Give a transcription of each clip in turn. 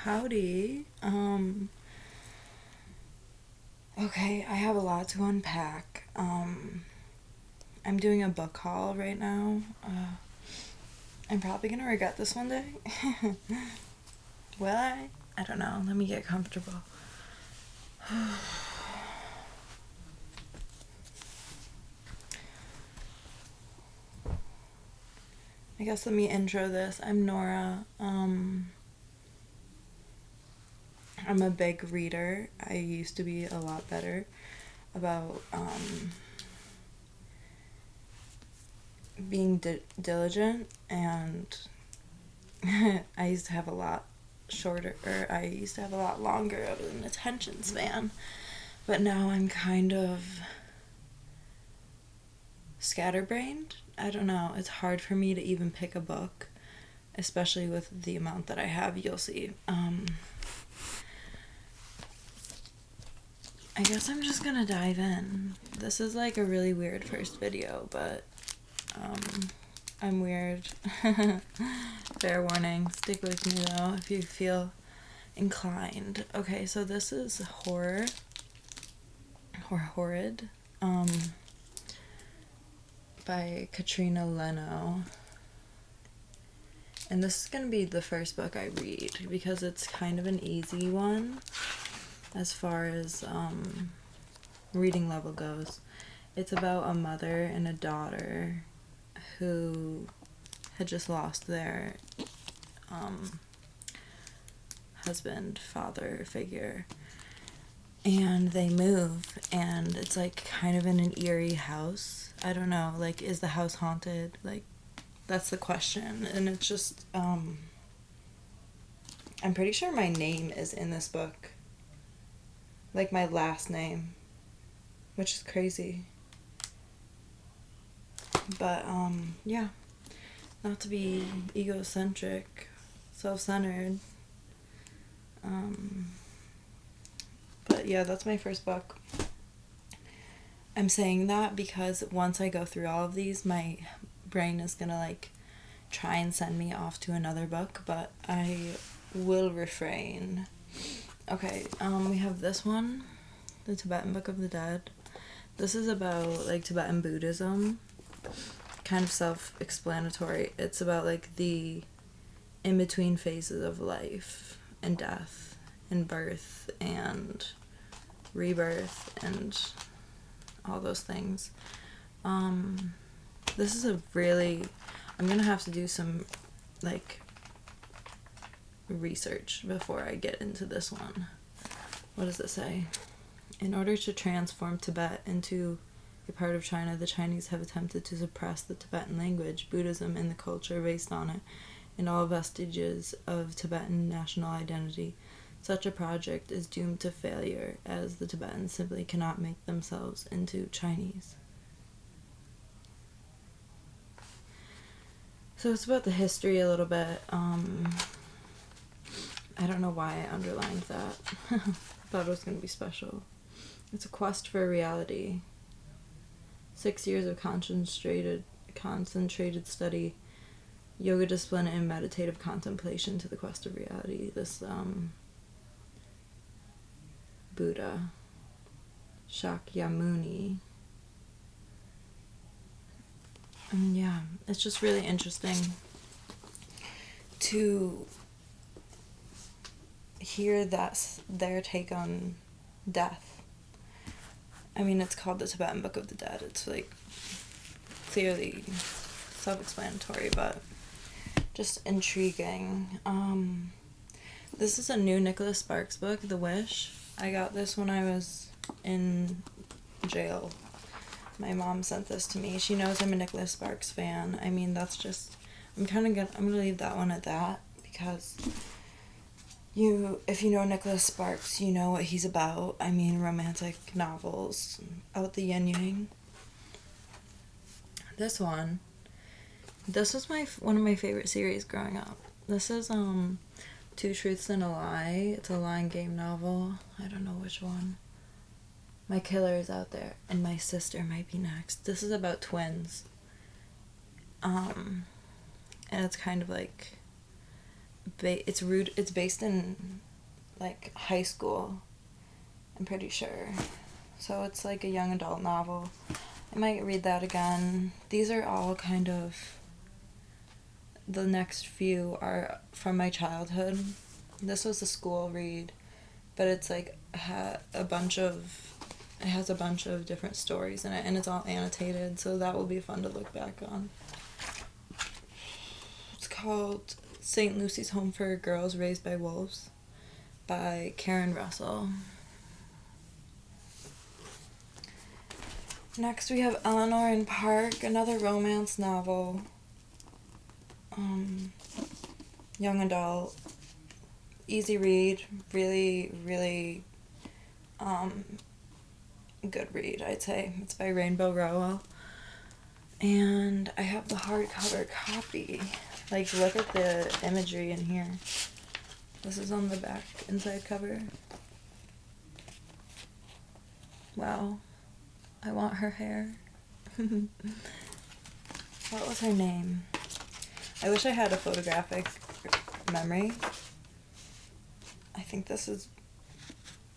Howdy. Okay, I have a lot to unpack. I'm doing a book haul right now. I'm probably gonna regret this one day. Will I? I don't know. Let me get comfortable. I guess let me intro this. I'm Nora. I'm a big reader. I used to be a lot better about being diligent, and I used to have a lot longer of an attention span. But now I'm kind of scatterbrained. I don't know. It's hard for me to even pick a book, especially with the amount that I have. You'll see. I guess I'm just gonna dive in. This is like a really weird first video, but I'm weird. Fair warning. Stick with me though if you feel inclined. Okay, so this is Horrid. By Katrina Leno. And this is gonna be the first book I read because it's kind of an easy one as far as reading level goes. It's about a mother and a daughter who had just lost their husband, father figure, and they move, and it's like kind of in an eerie house. I don't know, like, is the house haunted? Like, that's the question. And it's just I'm pretty sure my name is in this book, like my last name, which is crazy. But yeah, not to be egocentric, self-centered, but yeah, that's my first book. I'm saying that because once I go through all of these, my brain is gonna like try and send me off to another book, but I will refrain. Okay, we have this one, the Tibetan Book of the Dead. This is about like Tibetan Buddhism, kind of self-explanatory. It's about like the in-between phases of life and death and birth and rebirth and all those things. This is a really, I'm gonna have to do some like research before I get into this one. What does it say? In order to transform Tibet into a part of China, the Chinese have attempted to suppress the Tibetan language, Buddhism, and the culture based on it, and all vestiges of Tibetan national identity. Such a project is doomed to failure, as the Tibetans simply cannot make themselves into Chinese. So it's about the history a little bit. I don't know why I underlined that. Thought it was going to be special. It's a quest for reality. 6 years of concentrated study, yoga discipline, and meditative contemplation to the quest of reality. This Buddha, Shakyamuni. And yeah, it's just really interesting to hear that's their take on death. I mean, it's called the Tibetan Book of the Dead. It's like clearly self-explanatory, but just intriguing. This is a new Nicholas Sparks book, The Wish. I got this when I was in jail. My mom sent this to me. She knows I'm a Nicholas Sparks fan. I mean, that's just, I'm gonna leave that one at that, because if you know Nicholas Sparks, you know what he's about. I mean, romantic novels, out the yin-yang. This was one of my favorite series growing up. This is Two Truths and a Lie. It's a line game novel. I don't know which one. My killer is out there, and my sister might be next. This is about twins. And it's kind of like it's based in, like, high school, I'm pretty sure. So it's like a young adult novel. I might read that again. These are all kind of, the next few are from my childhood. This was a school read, but it's like it has a bunch of different stories in it, and it's all annotated, so that will be fun to look back on. It's called St. Lucy's Home for Girls Raised by Wolves by Karen Russell. Next we have Eleanor and Park, another romance novel. Young adult, easy read, really, really good read, I'd say. It's by Rainbow Rowell. And I have the hardcover copy. Like, look at the imagery in here. This is on the back inside cover. Wow. I want her hair. What was her name? I wish I had a photographic memory. I think this is...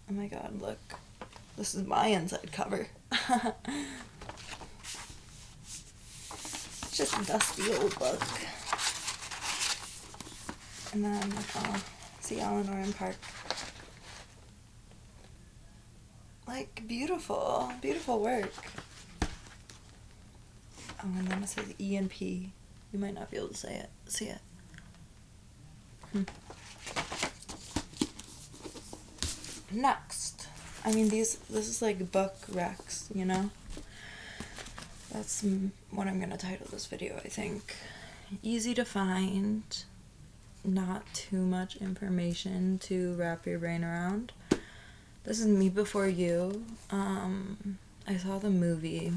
Oh my god, look. This is my inside cover. It's just a dusty old book. And then, see Eleanor and Park. Like, beautiful. Beautiful work. Oh, and then it says E and P. You might not be able to see it. Next. I mean, this is like book recs, you know? That's what I'm gonna title this video, I think. Easy to find. Not too much information to wrap your brain around. This is Me Before You. I saw the movie.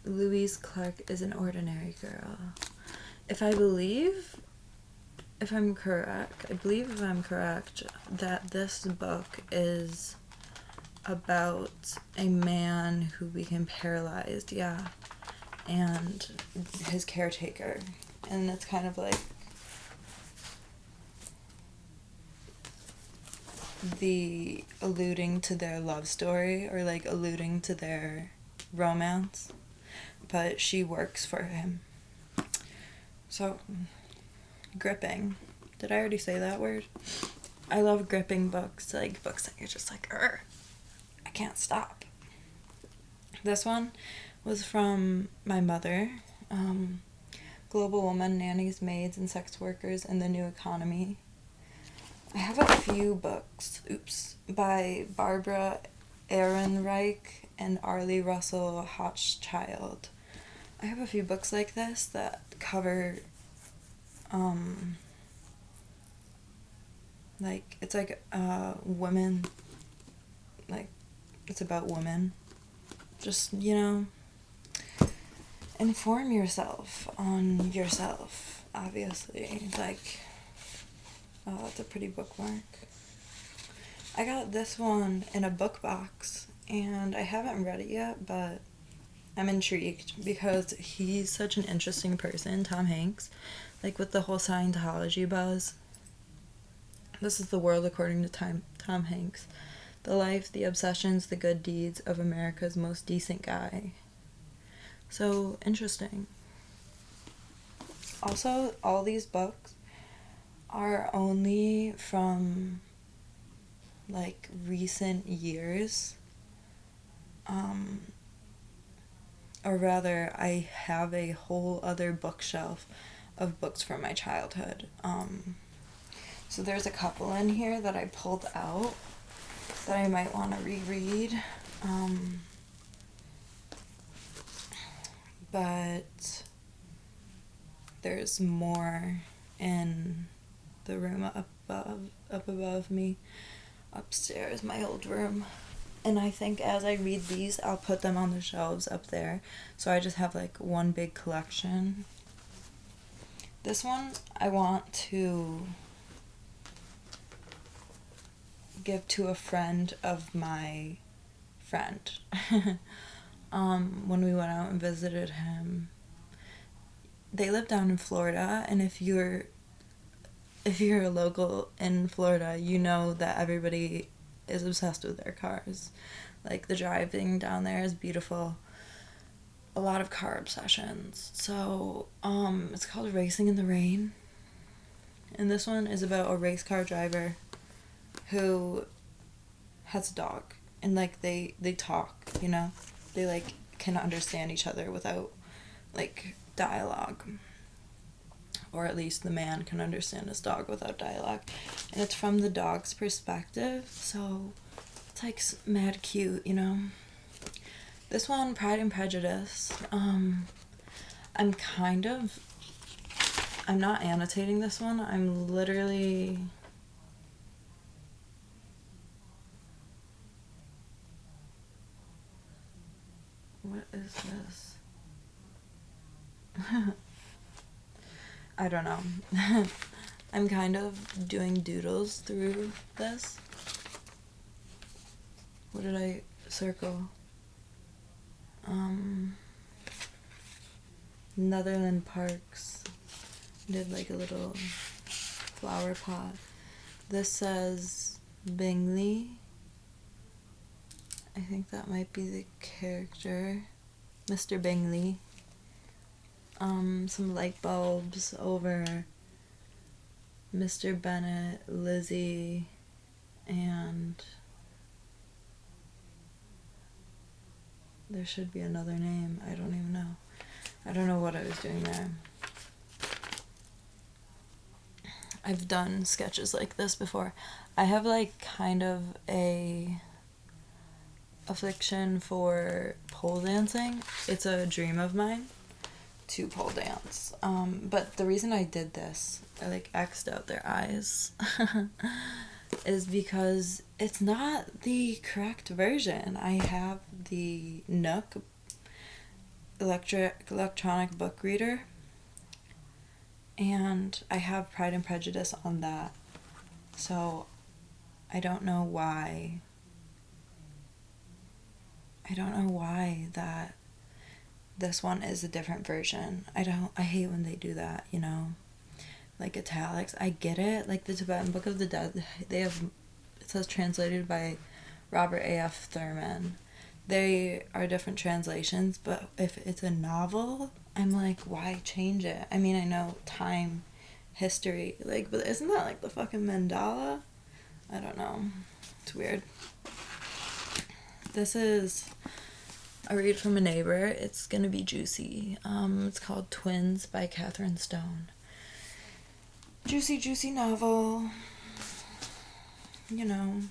Louise Clark is an ordinary girl. If I'm correct, that this book is about a man who became paralyzed, and his caretaker. And it's kind of like the alluding to their love story, or like alluding to their romance, but she works for him. So, gripping. Did I already say that word? I love gripping books, like books that you're just like, I can't stop. This one was from my mother, Global Woman, Nannies, Maids, and Sex Workers in the New Economy. I have a few books, by Barbara Ehrenreich and Arlie Russell Hochschild. I have a few books like this that cover, like, it's like, women, like, it's about women. Just, you know, inform yourself on yourself, obviously. Like, oh, that's a pretty bookmark. I got this one in a book box, and I haven't read it yet, but I'm intrigued because he's such an interesting person, Tom Hanks, like with the whole Scientology buzz. This is The World According to Tom Hanks. The life, the obsessions, the good deeds of America's most decent guy. So interesting. Also, all these books are only from, like, recent years. Or rather, I have a whole other bookshelf of books from my childhood. So there's a couple in here that I pulled out that I might want to reread. But there's more in the room up above me, upstairs, my old room. And I think as I read these, I'll put them on the shelves up there. So I just have like one big collection. This one I want to give to a friend of my friend. when we went out and visited him. They live down in Florida, and if you're a local in Florida, you know that everybody is obsessed with their cars. Like, the driving down there is beautiful. A lot of car obsessions. So, it's called Racing in the Rain. And this one is about a race car driver who has a dog. And, like, they talk, you know? They, like, can understand each other without, like, dialogue. Or at least the man can understand his dog without dialogue. And it's from the dog's perspective, so it's, like, mad cute, you know? This one, Pride and Prejudice, I'm not annotating this one. I'm literally... What is this? I don't know. I'm kind of doing doodles through this. What did I circle? Netherland Parks. Did like a little flower pot. This says Bingley. I think that might be the character. Mr. Bingley. Some light bulbs over Mr. Bennett, Lizzie, and there should be another name. I don't even know. I don't know what I was doing there. I've done sketches like this before. I have like kind of a affliction for pole dancing. It's a dream of mine to pole dance. But the reason I did this, I like X'd out their eyes, is because it's not the correct version. I have the Nook electronic book reader, and I have Pride and Prejudice on that. So I don't know why that this one is a different version. I hate when they do that, you know? Like italics. I get it. Like the Tibetan Book of the Dead, it says translated by Robert A.F. Thurman. They are different translations, but if it's a novel, I'm like, why change it? I mean, I know time, history, like, but isn't that like the fucking mandala? I don't know. It's weird. This is a read from a neighbor. It's gonna be juicy. It's called Twins by Catherine Stone. Juicy novel. You know.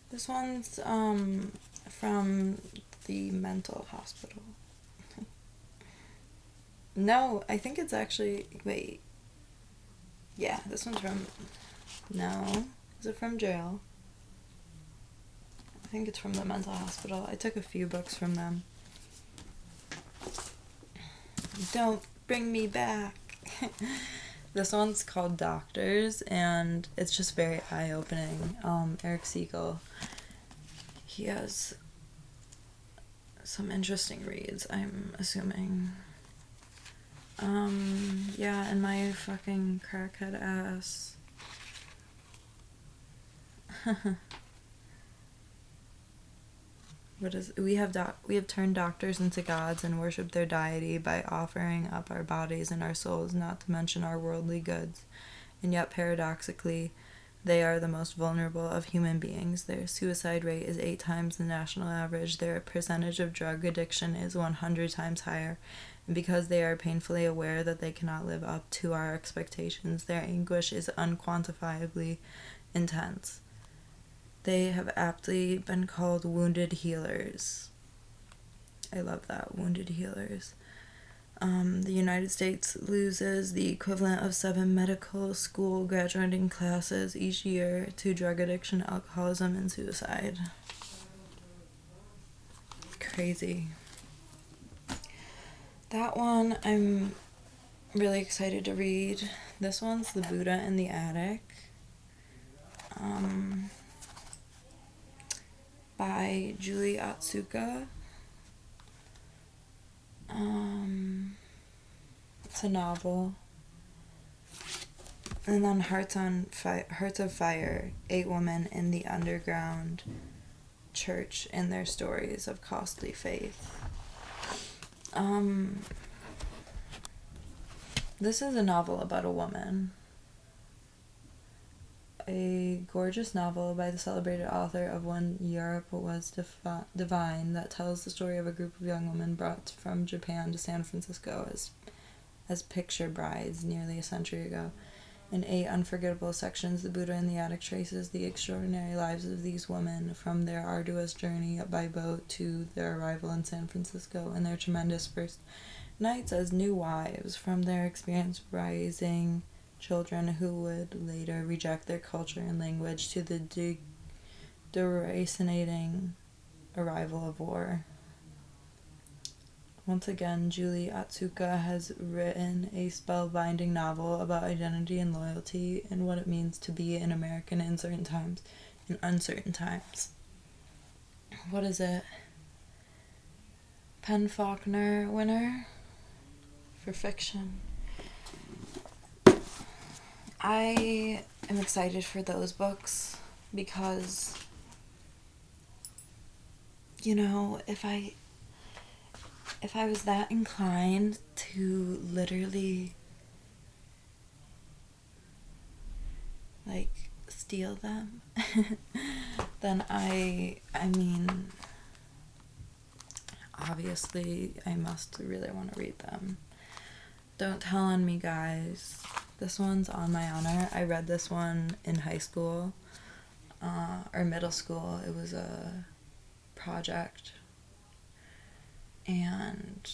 This one's from the mental hospital. No, I think it's actually... Wait. Yeah, this one's from... No. Is it from jail? I think it's from the mental hospital. I took a few books from them. Don't bring me back. This one's called Doctors, and it's just very eye-opening. Eric Siegel. He has some interesting reads, I'm assuming. Yeah, and my fucking crackhead ass. We have turned doctors into gods and worshipped their deity by offering up our bodies and our souls, not to mention our worldly goods. And yet, paradoxically, they are the most vulnerable of human beings. Their suicide rate is 8 times the national average. Their percentage of drug addiction is 100 times higher. And because they are painfully aware that they cannot live up to our expectations, their anguish is unquantifiably intense. They have aptly been called wounded healers. I love that, wounded healers. The United States loses the equivalent of 7 medical school graduating classes each year to drug addiction, alcoholism, and suicide. Crazy. That one I'm really excited to read. This one's The Buddha in the Attic. By Julie Otsuka. It's a novel. And then Hearts of Fire, 8 women in the underground church and their stories of costly faith. This is a novel about a woman. A gorgeous novel by the celebrated author of When Europe Was Divine that tells the story of a group of young women brought from Japan to San Francisco as picture brides nearly a century ago. In 8 unforgettable sections, the Buddha in the Attic traces the extraordinary lives of these women from their arduous journey by boat to their arrival in San Francisco and their tremendous first nights as new wives, from their experience raising children who would later reject their culture and language to the deracinating arrival of war. Once again, Julie Otsuka has written a spellbinding novel about identity and loyalty and what it means to be an American in uncertain times. What is it? Penn Faulkner winner for fiction. I am excited for those books because, if I was that inclined to literally, steal them, then obviously I must really want to read them. Don't tell on me, guys. This one's on my honor. I read this one in high school, or middle school. It was a project. And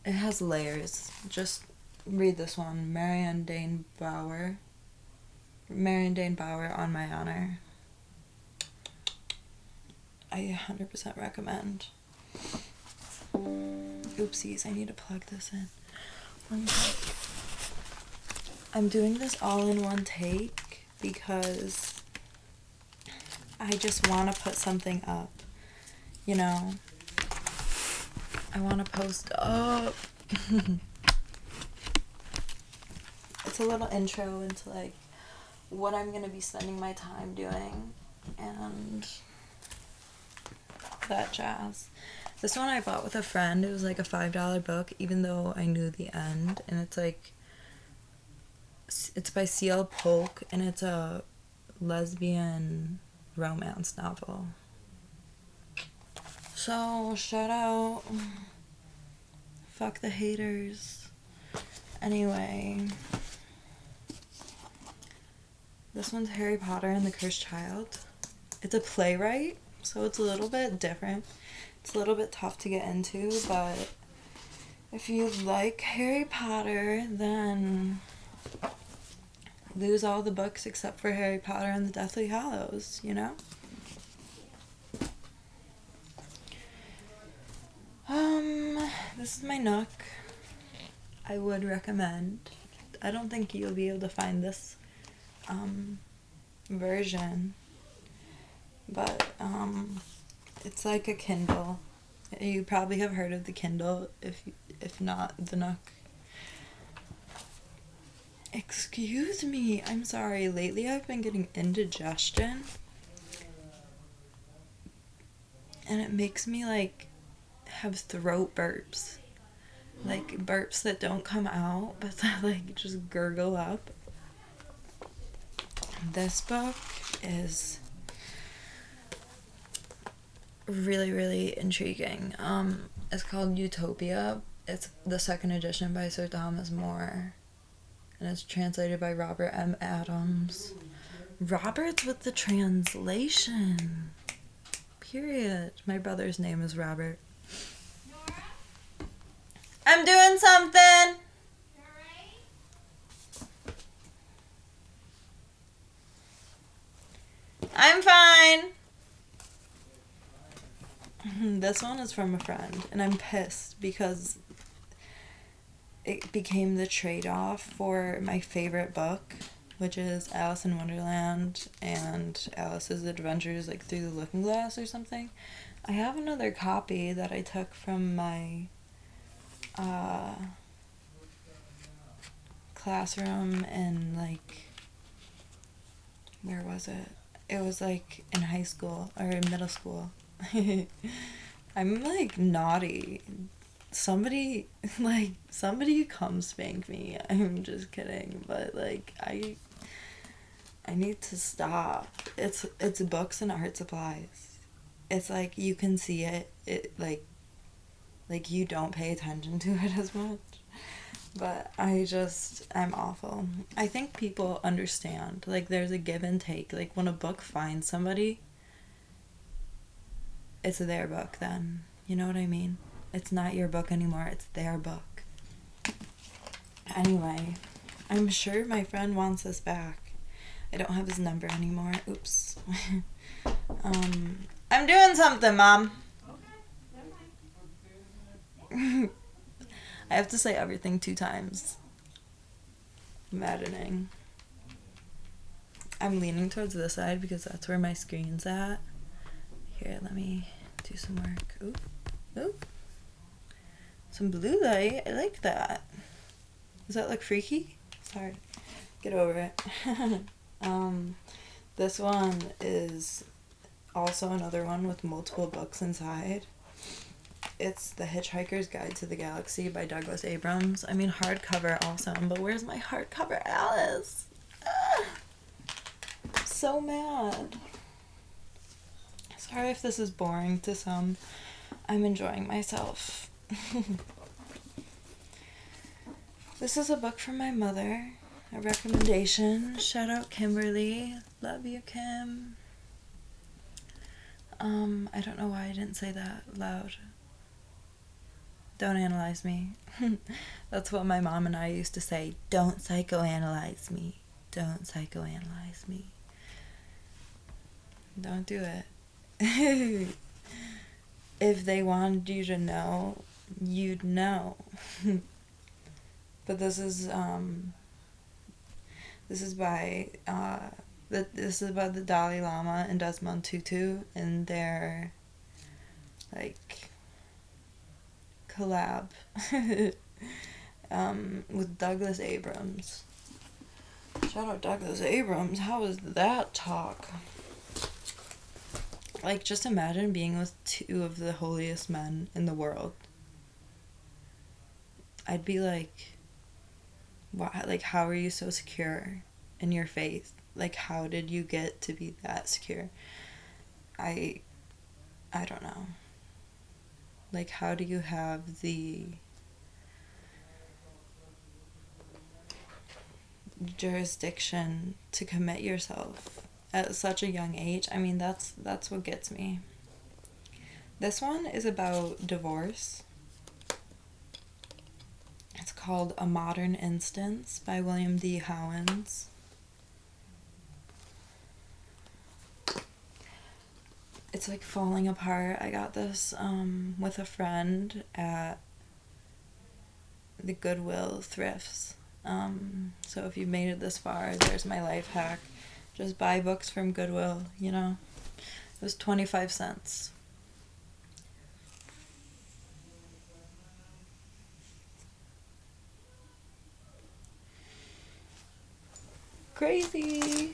it has layers. Just read this one. Marianne Dane Bauer, on my honor. I 100% recommend. Oopsies, I need to plug this in. One sec. I'm doing this all in one take because I just want to put something up. I want to post up. It's a little intro into what I'm going to be spending my time doing and that jazz. This one I bought with a friend. It was a $5 book, even though I knew the end. And it's by C.L. Polk, and it's a lesbian romance novel. So, shout out. Fuck the haters. Anyway. This one's Harry Potter and the Cursed Child. It's a playwright, so it's a little bit different. It's a little bit tough to get into, but if you like Harry Potter, then lose all the books except for Harry Potter and the Deathly Hallows, This is my Nook. I would recommend. I don't think you'll be able to find this version, but it's like a Kindle. You probably have heard of the Kindle, if not the Nook. Excuse me, I'm sorry. Lately I've been getting indigestion, and it makes me have throat burps, burps that don't come out but that just gurgle up. This book is really, really intriguing. It's called Utopia. It's the second edition by Sir Thomas More, and it's translated by Robert M. Adams. Robert's with the translation. Period. My brother's name is Robert. Nora? I'm doing something. You alright? I'm fine. This one is from a friend, and I'm pissed because it became the trade-off for my favorite book, which is Alice in Wonderland and Alice's Adventures Through the Looking Glass or something. I have another copy that I took from my classroom in, like, where was it? It was, like, in high school or in middle school. I'm, like, naughty. Somebody come spank me. I'm just kidding, but, like, I need to stop. It's books and art supplies. It's like you can see it like you don't pay attention to it as much. But I'm awful. I think people understand. Like, there's a give and take. Like, when a book finds somebody, it's their book then. You know what I mean? It's not your book anymore. It's their book. Anyway, I'm sure my friend wants this back. I don't have his number anymore. Oops. I'm doing something, Mom. Okay. I have to say everything 2 times. Maddening. I'm leaning towards this side because that's where my screen's at. Here, let me do some work. Ooh. Ooh. Some blue light. I like that. Does that look freaky? Sorry. Get over it. This one is also another one with multiple books inside. It's The Hitchhiker's Guide to the Galaxy by Douglas Abrams. I mean, hardcover awesome, but where's my hardcover Alice? I'm so mad. Sorry if this is boring to some. I'm enjoying myself. This is a book from my mother. A recommendation. Shout out Kimberly. Love you, Kim. I don't know why I didn't say that loud. Don't analyze me. That's what my mom and I used to say. Don't psychoanalyze me. Don't psychoanalyze me. Don't do it. If they wanted you to know, you'd know. But this is by this is about the Dalai Lama and Desmond Tutu and their, like, collab with Douglas Abrams. Shout out Douglas Abrams. How was that talk? Like, just imagine being with 2 of the holiest men in the world. I'd be like, wow, like, how are you so secure in your faith? Like, how did you get to be that secure? I don't know. Like, how do you have the jurisdiction to commit yourself at such a young age? I mean, that's what gets me. This one is about divorce. It's called A Modern Instance by William D. Howans. It's like falling apart. I got this with a friend at the Goodwill thrifts. So if you've made it this far, there's my life hack. Just buy books from Goodwill, you know. It was 25 cents. Crazy.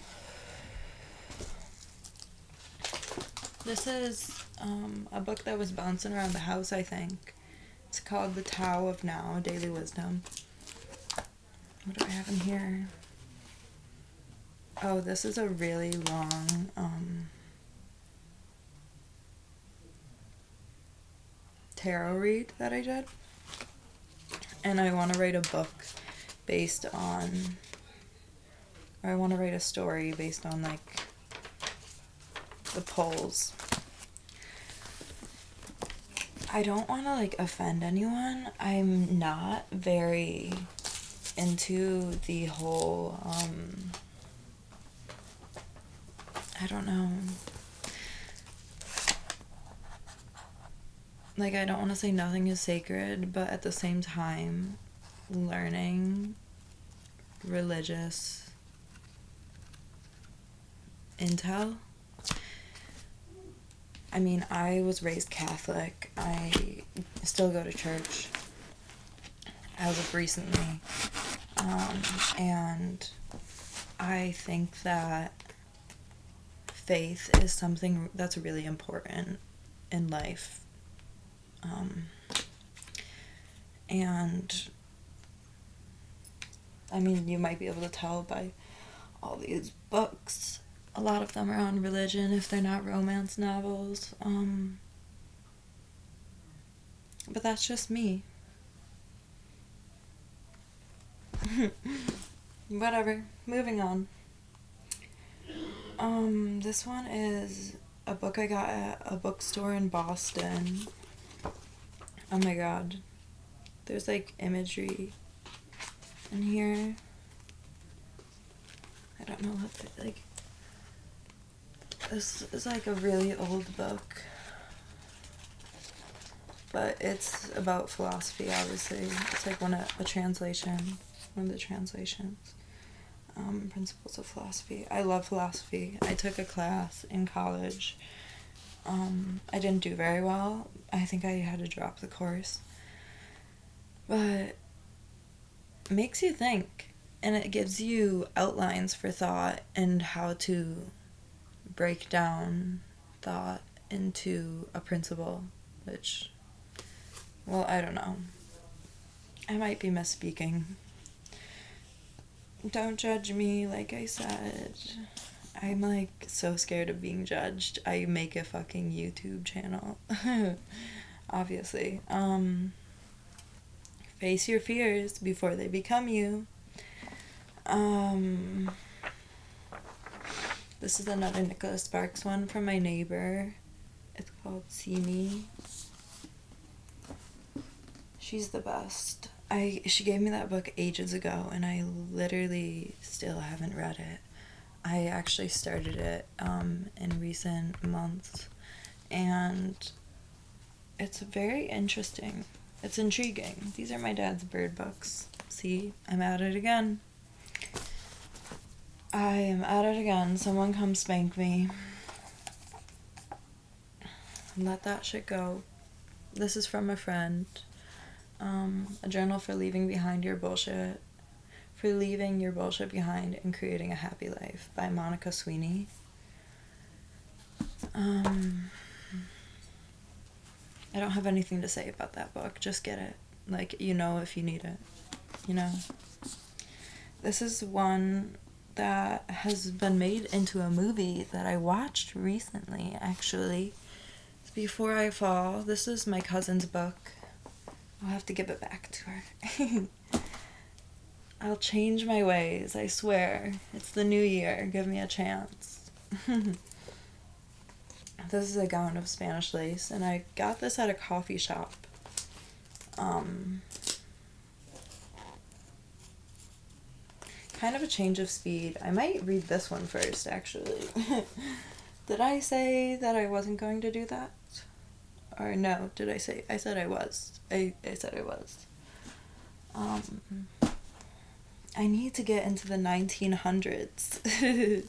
This is a book that was bouncing around the house, I think. It's called The Tao of Now, Daily Wisdom. What do I have in here? Oh, this is a really long tarot read that I did. And I want to write a book based on, or I want to write a story based on, like, the polls. I don't want to, like, offend anyone. I'm not very into the whole, I don't know. Like, I don't want to say nothing is sacred, but at the same time, learning religious intel I mean, I was raised Catholic. I still go to church as of recently. And I think that faith is something that's really important in life. And I mean, you might be able to tell by all these books. A lot of them are on religion if they're not romance novels. But that's just me. Whatever. Moving on. This one is a book I got at a bookstore in Boston. Oh my god. There's like imagery in here. I don't know what like. This is like a really old book. But it's about philosophy, obviously. It's like one of the translations. Principles of philosophy. I love philosophy. I took a class in college. I didn't do very well. I think I had to drop the course. But it makes you think. And it gives you outlines for thought and how to break down thought into a principle, which, well, I don't know. I might be misspeaking. Don't judge me, like I said. I'm like so scared of being judged. I make a fucking YouTube channel. Obviously. Face your fears before they become you. This is another Nicholas Sparks one from my neighbor. It's called See Me. She's the best. She gave me that book ages ago, and I literally still haven't read it. I actually started it in recent months, and it's very interesting. It's intriguing. These are my dad's bird books. See, I'm at it again. I am at it again. Someone come spank me. Let that shit go. This is from a friend. A journal for leaving behind your bullshit. For leaving your bullshit behind and creating a happy life by Monica Sweeney. I don't have anything to say about that book. Just get it. Like, you know, if you need it. You know? This is one that has been made into a movie that I watched recently, actually. It's Before I Fall. This is my cousin's book. I'll have to give it back to her. I'll change my ways, I swear. It's the new year. Give me a chance. This is a gown of Spanish lace, and I got this at a coffee shop. Kind of a change of speed. I might read this one first, actually. Did I say that I wasn't going to do that? Or no, did I say? I said I was. I said I was. I need to get into the 1900s.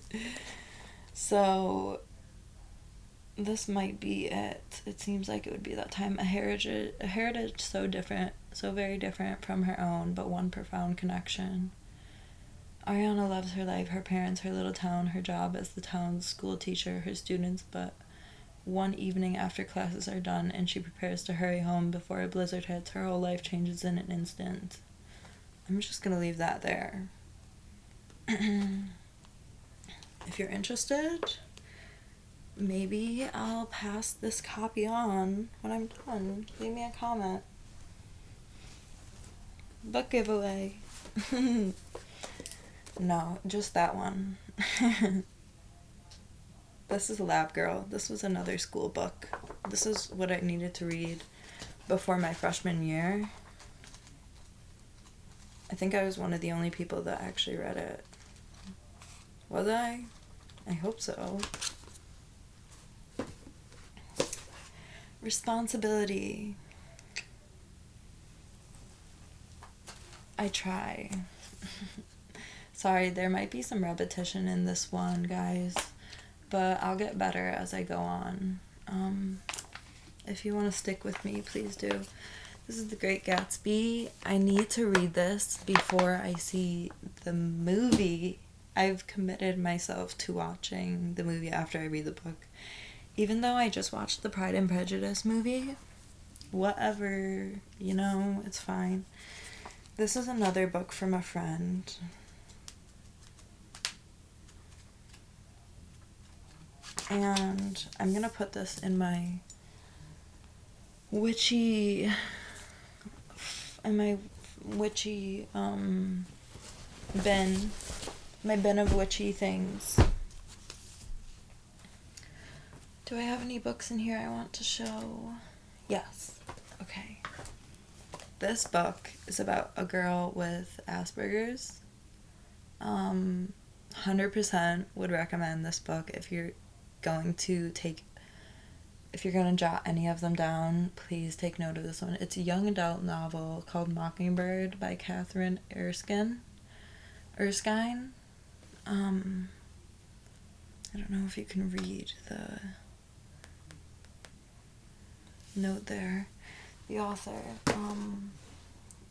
So, this might be it. It seems like it would be that time. A heritage so different, so very different from her own, but one profound connection. Ariana loves her life, her parents, her little town, her job as the town's school teacher, her students, but one evening after classes are done and she prepares to hurry home before a blizzard hits, her whole life changes in an instant. I'm just gonna leave that there. If you're interested, maybe I'll pass this copy on when I'm done. Leave me a comment. Book giveaway. No, just that one. This is Lab Girl. This was another school book. This is what I needed to read before my freshman year. I think I was one of the only people that actually read it. Was I? I hope so. Responsibility. I try. Sorry, there might be some repetition in this one, guys, but I'll get better as I go on. If you want to stick with me, please do. This is The Great Gatsby. I need to read this before I see the movie. I've committed myself to watching the movie after I read the book. Even though I just watched the Pride and Prejudice movie, whatever, you know, it's fine. This is another book from a friend. And I'm gonna put this in my witchy bin, my bin of witchy things. Do I have any books in here I want to show? Yes. Okay. This book is about a girl with Asperger's. 100% would recommend this book if you're going to jot any of them down. Please take note of this one. It's a young adult novel called Mockingbird by Catherine Erskine. I don't know if you can read the note there. The author.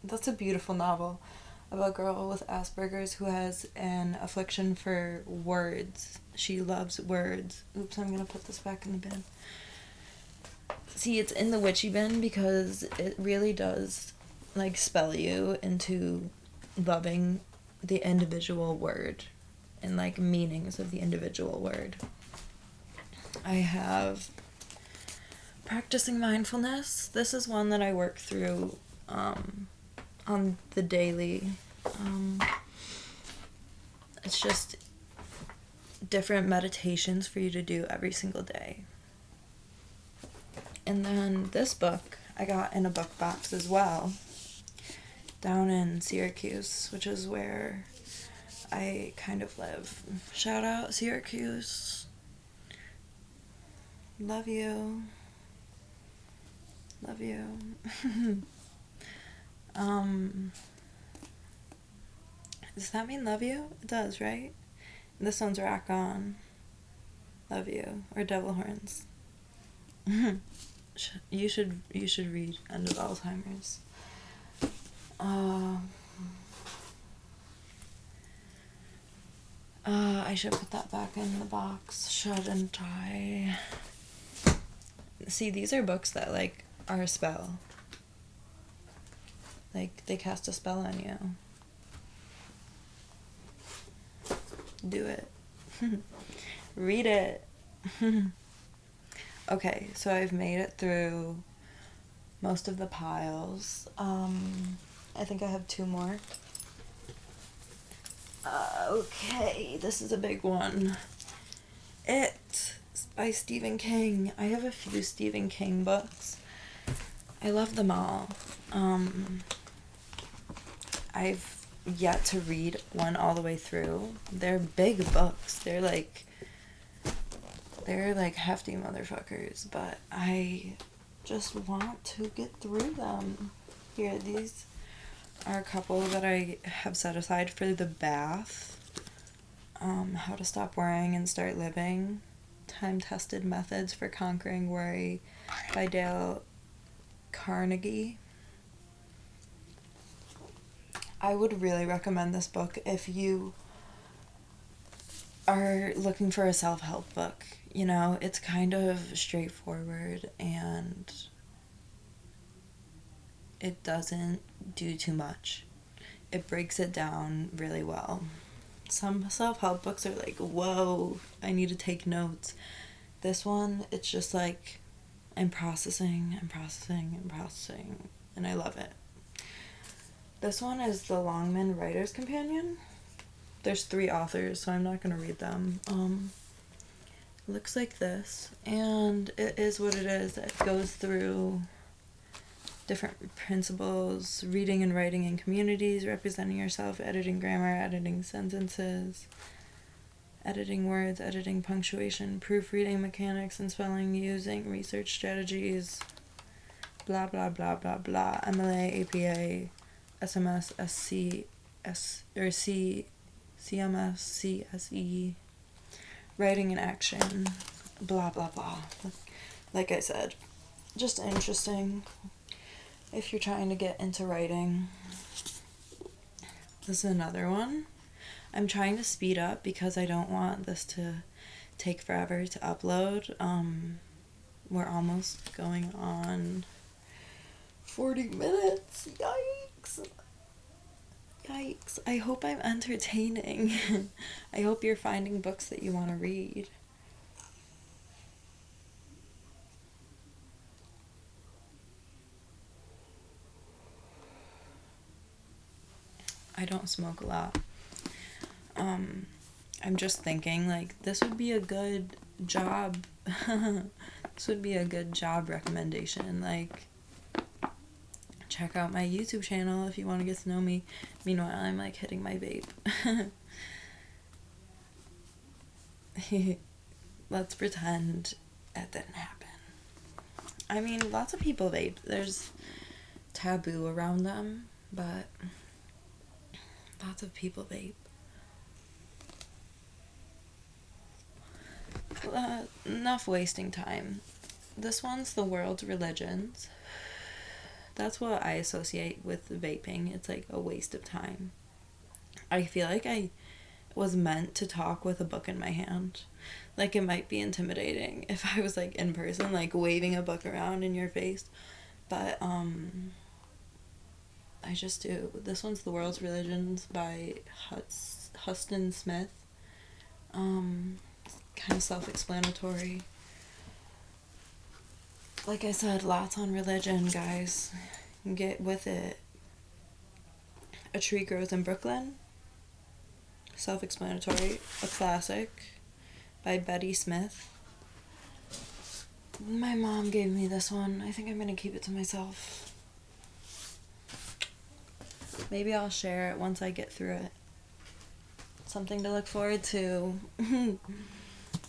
That's a beautiful novel about a girl with Asperger's who has an affliction for words. She loves words. Oops, I'm gonna put this back in the bin. See, it's in the witchy bin because it really does, like, spell you into loving the individual word and, like, meanings of the individual word. I have Practicing Mindfulness. This is one that I work through on the daily. It's just different meditations for you to do every single day. And then this book I got in a book box as well, down in Syracuse, which is where I kind of live. Shout out Syracuse. Love you. Love you. Does that mean love you? It does, right? And this one's Rock On. Love you. Or Devil Horns. You should read End of Alzheimer's. I should put that back in the box, shouldn't I? See, these are books that, like, are a spell. Like, they cast a spell on you. Do it. Read it. Okay, so I've made it through most of the piles. I think I have 2 more. Okay, this is a big one. It by Stephen King. I have a few Stephen King books. I love them all. I've yet to read one all the way through. They're big books. They're like hefty motherfuckers, but I just want to get through them. Here, these are a couple that I have set aside for the bath. How to Stop Worrying and Start Living. Time-Tested Methods for Conquering Worry by Dale Carnegie. I would really recommend this book if you are looking for a self-help book. You know, it's kind of straightforward and it doesn't do too much. It breaks it down really well. Some self-help books are like, whoa, I need to take notes. This one, it's just like, I'm processing, and I love it. This one is the Longman Writer's Companion. There's 3 authors, so I'm not going to read them. It looks like this, and it is what it is. It goes through different principles: reading and writing in communities, representing yourself, editing grammar, editing sentences, editing words, editing punctuation, proofreading mechanics and spelling, using research strategies, blah, blah, blah, blah, blah, MLA, APA, SMS, SC, CMS, CSE, writing in action, blah, blah, blah. like I said, just interesting if you're trying to get into writing. This is another one. I'm trying to speed up because I don't want this to take forever to upload. We're almost going on 40 minutes. Yikes. Yikes. I hope I'm entertaining. I hope you're finding books that you want to read. I don't smoke a lot. I'm just thinking, like, this would be a good job. This would be a good job recommendation. Like, check out my YouTube channel if you want to get to know me. Meanwhile, I'm, like, hitting my vape. Let's pretend that didn't happen. I mean, lots of people vape. There's taboo around them, but lots of people vape. Enough wasting time. This one's The World's Religions. That's what I associate with vaping. It's like a waste of time. I feel like I was meant to talk with a book in my hand. Like, it might be intimidating if I was, like, in person, like, waving a book around in your face. But, I just do. This one's The World's Religions by Huston Smith. Kind of self-explanatory. Like I said, lots on religion, guys. Get with it. A Tree Grows in Brooklyn. Self-explanatory. A classic by Betty Smith. My mom gave me this one. I think I'm gonna keep it to myself. Maybe I'll share it once I get through it. Something to look forward to.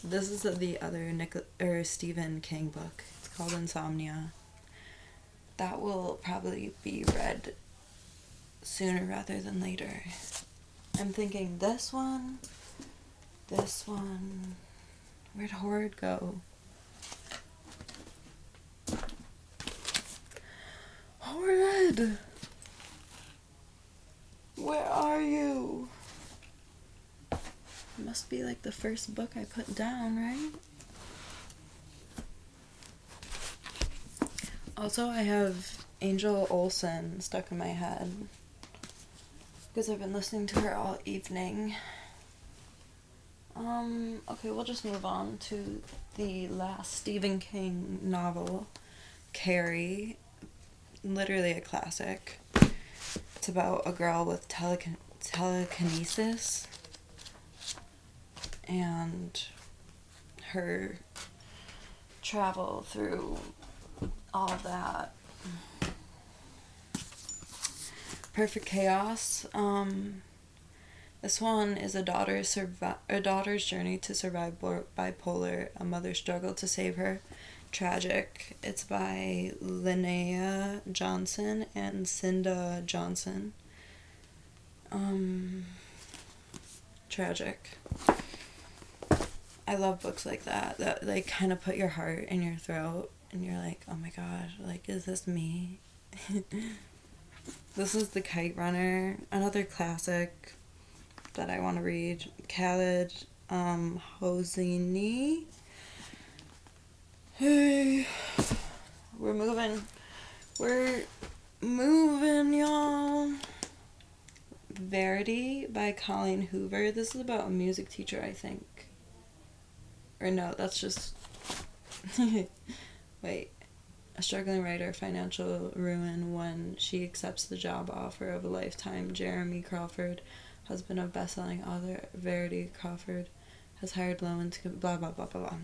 This is the other Stephen King book. It's called Insomnia. That will probably be read sooner rather than later. I'm thinking this one. Where'd Horrid go? Horrid! Where are you? It must be like the first book I put down, right? Also, I have Angel Olsen stuck in my head because I've been listening to her all evening. Okay, we'll just move on to the last Stephen King novel, Carrie. Literally a classic. It's about a girl with telekinesis and her travel through all of that. Perfect Chaos. This one is a daughter's journey to survive bipolar, a mother's struggle to save her. Tragic. It's by Linnea Johnson and Cinda Johnson. Tragic. I love books like that like kind of put your heart in your throat and you're like, oh my god, like, is this me? This is The Kite Runner, another classic that I want to read. Khaled Hosseini. Hey, we're moving, y'all. Verity by Colleen Hoover. This is about a music teacher, I think. Or no, that's just... Wait. A struggling writer, financial ruin when she accepts the job offer of a lifetime. Jeremy Crawford, husband of best-selling author Verity Crawford, has hired Lowen to blah, blah, blah, blah, blah.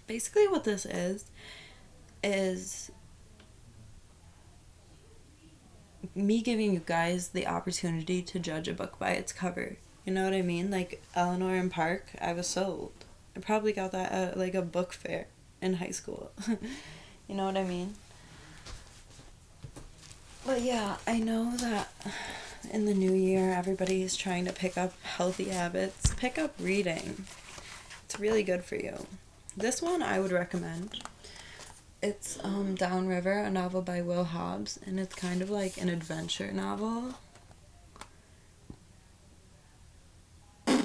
Basically what this is me giving you guys the opportunity to judge a book by its cover. You know what I mean? Like Eleanor and Park, I was sold. I probably got that at like a book fair in high school. You know what I mean? But yeah, I know that in the new year everybody is trying to pick up healthy habits. Pick up reading. It's really good for you. This one I would recommend. It's Downriver, a novel by Will Hobbs, and it's kind of like an adventure novel. I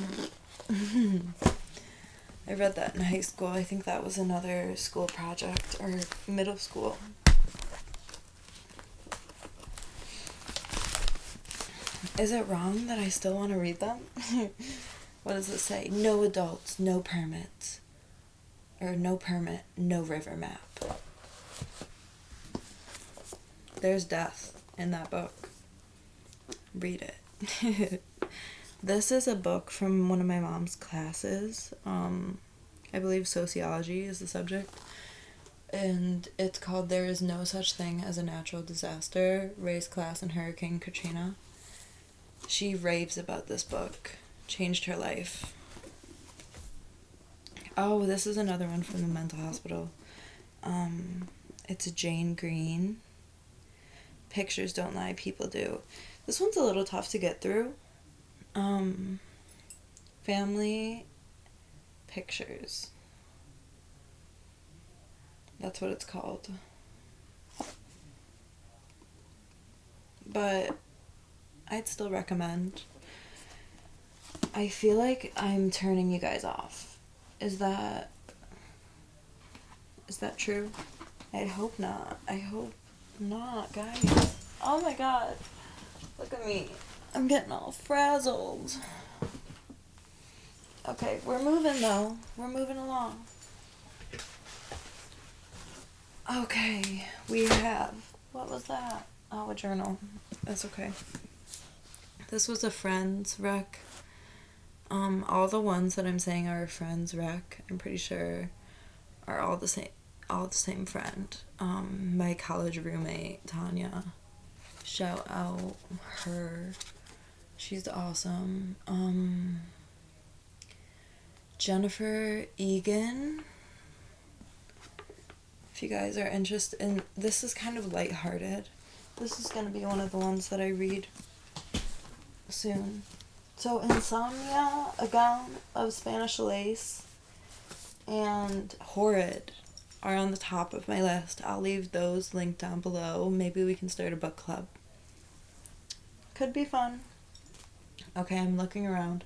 read that in high school. I think that was another school project, or middle school. Is it wrong that I still want to read them? What does it say? No adults, no permits. Or no permit, no river map. There's death in that book. Read it. This is a book from one of my mom's classes. I believe sociology is the subject. And it's called There Is No Such Thing as a Natural Disaster, Race, Class, and Hurricane Katrina. She raves about this book. Changed her life. Oh, this is another one from the mental hospital. It's a Jane Green. Pictures don't lie, people do. This one's a little tough to get through. Family pictures. That's what it's called. But I'd still recommend. I feel like I'm turning you guys off. Is that true? I hope not. I hope not, guys. Oh my god. Look at me. I'm getting all frazzled. Okay, we're moving though. We're moving along. Okay, we have... What was that? Oh, a journal. That's okay. This was a friend's rec. All the ones that I'm saying are a friend's rec, I'm pretty sure, are all the same friend. My college roommate, Tanya. Shout out her. She's awesome. Jennifer Egan. If you guys are interested in... This is kind of lighthearted. This is going to be one of the ones that I read soon. So, Insomnia, A Gown of Spanish Lace, and Horrid are on the top of my list. I'll leave those linked down below. Maybe we can start a book club. Could be fun. Okay, I'm looking around.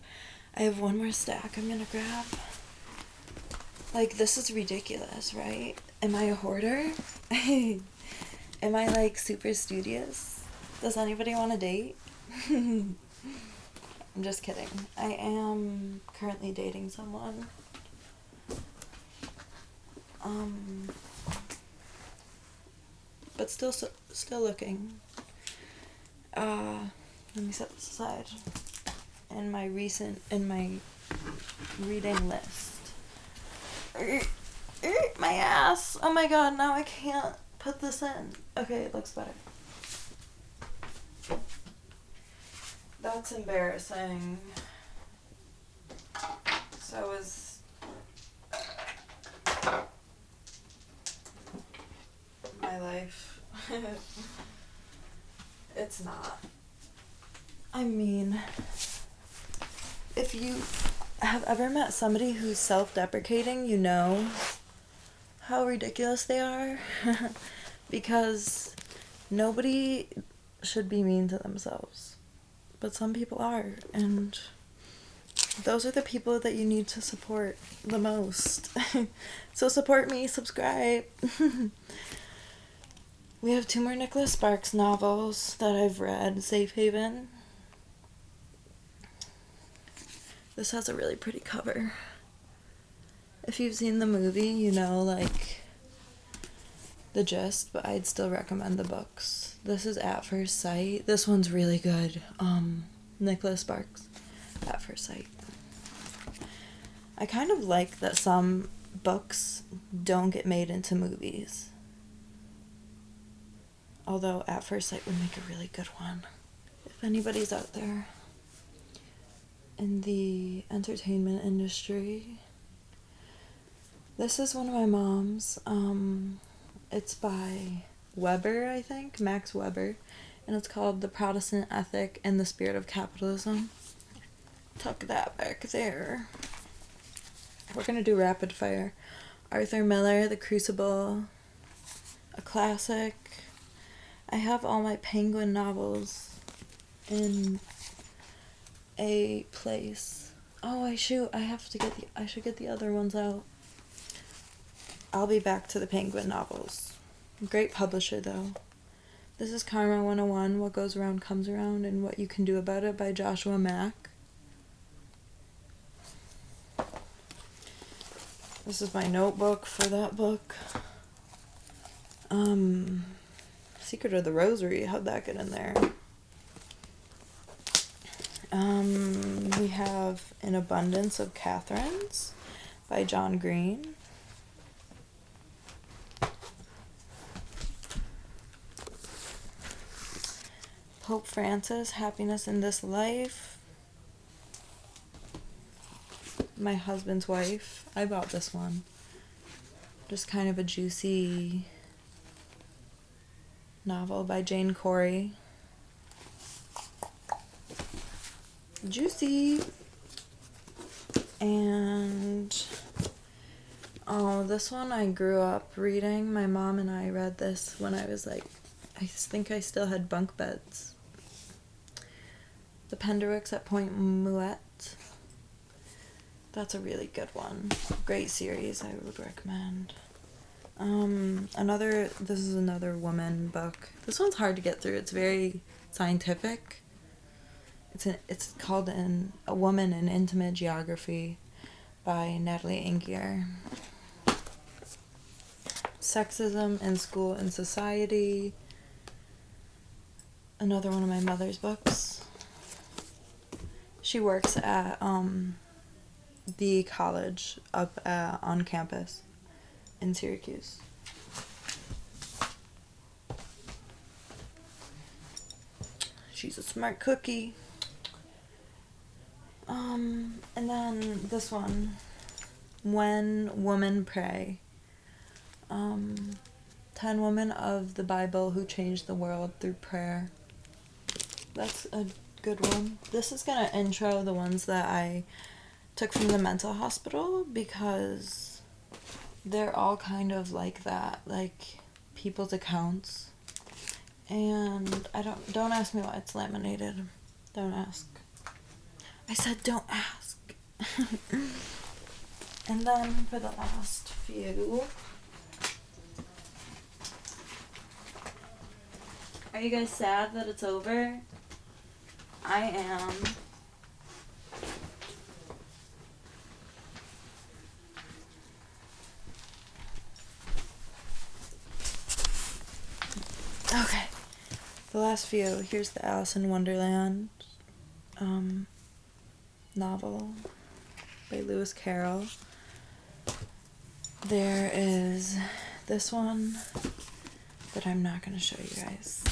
I have one more stack I'm gonna grab. Like, this is ridiculous, right? Am I a hoarder? Am I, like, super studious? Does anybody want to date? I'm just kidding. I am currently dating someone. But still looking. Let me set this aside. In my reading list. My ass! Oh my god, now I can't put this in. Okay, it looks better. That's embarrassing. So is my life. It's not. I mean, if you have ever met somebody who's self-deprecating, you know how ridiculous they are. Because nobody should be mean to themselves. But some people are, and those are the people that you need to support the most. So support me, subscribe. We have 2 more Nicholas Sparks novels that I've read. Safe Haven. This has a really pretty cover. If you've seen the movie, you know, like, the gist, but I'd still recommend the books. This is At First Sight. This one's really good. Nicholas Sparks. At First Sight. I kind of like that some books don't get made into movies. Although At First Sight would make a really good one. If anybody's out there in the entertainment industry. This is one of my mom's. It's by Weber, I think, Max Weber, and it's called The Protestant Ethic and the Spirit of Capitalism. Tuck that back there. We're gonna do rapid fire. Arthur Miller, The Crucible. a classic. I have all my Penguin novels in a place. Oh, I should get the other ones out. I'll be back to the Penguin novels. Great publisher, though. This is Karma 101, What Goes Around Comes Around, and What You Can Do About It by Joshua Mack. This is my notebook for that book. Secret of the Rosary, how'd that get in there? We have An Abundance of Catherines by John Green. Pope Francis, Happiness in This Life. My Husband's Wife. I bought this one. Just kind of a juicy novel by Jane Corey. Juicy. And this one I grew up reading. My mom and I read this when I was like, I think I still had bunk beds. The Penderwicks at Point Muette. That's a really good one. Great series, I would recommend. This is another woman book. This one's hard to get through. It's very scientific. It's called A Woman in Intimate Geography by Natalie Angier. Sexism in School and Society. Another one of my mother's books. She works at the college up on campus in Syracuse. She's a smart cookie. And then this one, When Women Pray. 10 Women of the Bible Who Changed the World Through Prayer. That's a good one. This is gonna intro the ones that I took from the mental hospital because they're all kind of like that, like people's accounts. And don't ask me why it's laminated. Don't ask. I said don't ask. And then for the last few, are you guys sad that it's over? I am. Okay. The last few. Here's the Alice in Wonderland novel by Lewis Carroll. There is this one that I'm not going to show you guys.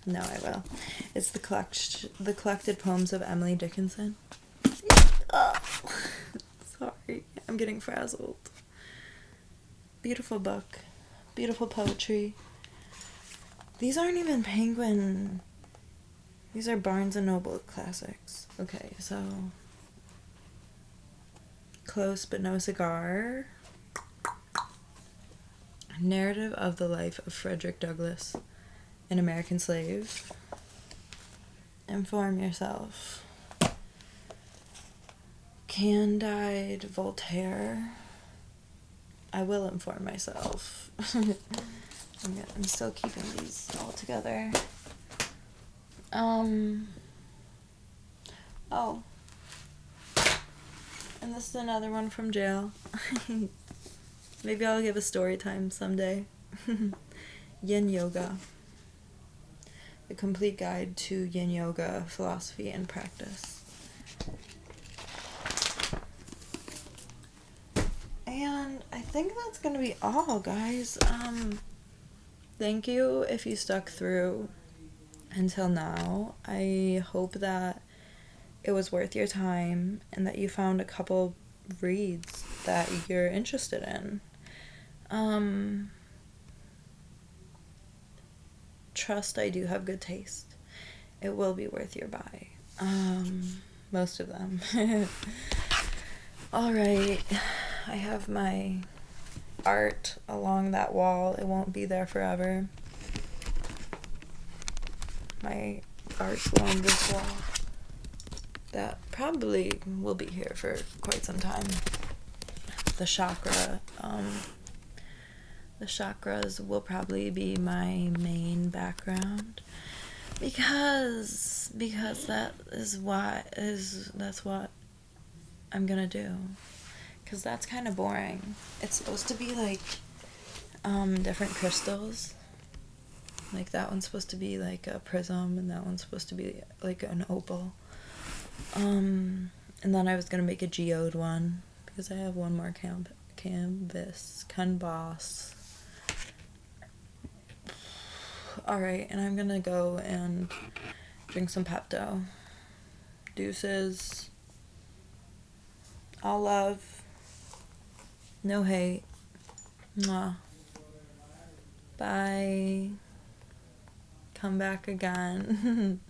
No, I will. It's the collected poems of Emily Dickinson. Oh, sorry, I'm getting frazzled. Beautiful book. Beautiful poetry. These aren't even Penguin. These are Barnes & Noble classics. Okay, so Close But No Cigar. Narrative of the Life of Frederick Douglass, an American Slave. Inform Yourself. Candide Voltaire. I will inform myself. I'm still keeping these all together. Oh. And this is another one from jail. Maybe I'll give a story time someday. Yin Yoga. The Complete Guide to Yin Yoga Philosophy and Practice. And I think that's gonna be all, guys. Thank you if you stuck through until now. I hope that it was worth your time and that you found a couple reads that you're interested in. Trust I do have good taste. It will be worth your buy. Most of them. Alright, I have my art along that wall. It won't be there forever. My art along this wall. That probably will be here for quite some time. The chakras will probably be my main background because that's what I'm gonna do, because that's kind of boring. It's supposed to be like different crystals. Like that one's supposed to be like a prism, and that one's supposed to be like an opal. And then I was gonna make a geode one because I have one more canvas. Alright, and I'm gonna go and drink some Pepto. Deuces. All love. No hate. Mwah. Bye. Come back again.